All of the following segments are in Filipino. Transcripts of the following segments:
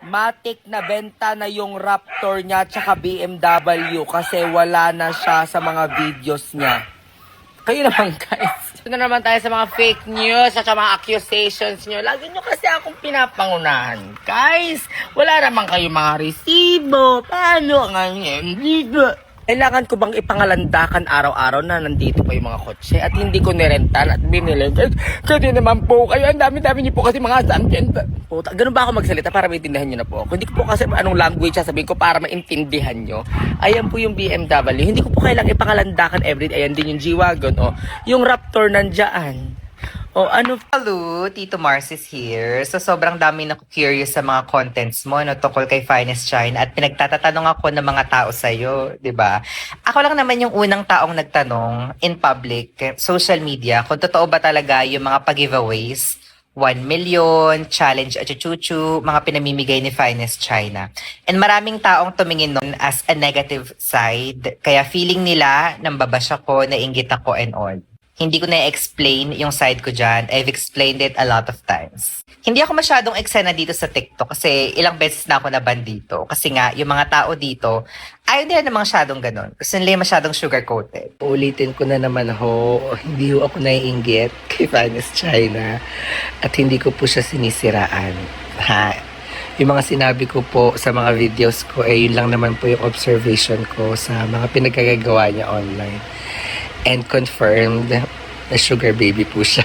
matik na benta na yung Raptor niya tsaka BMW kasi wala na siya sa mga videos niya. Kayo naman guys. Ito na naman tayo sa mga fake news at sa mga accusations nyo. Lagi nyo kasi akong pinapangunahan. Guys, wala naman kayo mga resibo. Paano nga yan? Kailangan ko bang ipangalandakan araw-araw na nandito pa yung mga kotse at hindi ko nirental at binili? Kasi naman po kayo, ang dami-dami niyo po kasi mga sanken. Puta, ganun ba ako magsalita para maintindihan niyo na po ako? Hindi ko po kasi anong language sasabihin ko para maintindihan niyo. Ayan po yung BMW. Hindi ko po kailangan ipangalandakan everyday. Ayan din yung G-Wagon. O, yung Raptor nandyan. O ano? Hello, Tito Mars is here. So sobrang dami na curious sa mga contents mo no, tungkol kay Finest Shine at pinagtatatanong ako ng mga tao sa'yo, di ba? Ako lang naman yung unang taong nagtanong in public, social media, kung totoo ba talaga yung mga pag-giveaways, 1 million, challenge at chuchu, mga pinamimigay ni Finest China. And maraming taong tumingin nun as a negative side, kaya feeling nila nambabas ako, nainggit ako and all. Hindi ko na-explain yung side ko dyan. I've explained it a lot of times. Hindi ako masyadong eksena dito sa TikTok kasi ilang beses na ako naban dito. Kasi nga, yung mga tao dito, ayaw nila na masyadong ganun. Kasi nila masyadong sugar-coated. Ulitin ko na naman ho, hindi ho ako naiinggit kay Finest China at hindi ko po siya sinisiraan. Ha? Yung mga sinabi ko po sa mga videos ko, yun lang naman po yung observation ko sa mga pinagkagagawa niya online. And confirmed na sugar baby po siya.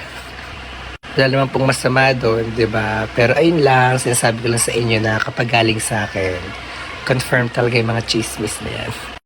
Wala naman pong masama doon, di ba? Pero ayun lang, sinasabi ko lang sa inyo na kapag galing sa akin, confirmed talaga yung mga chismis na yan.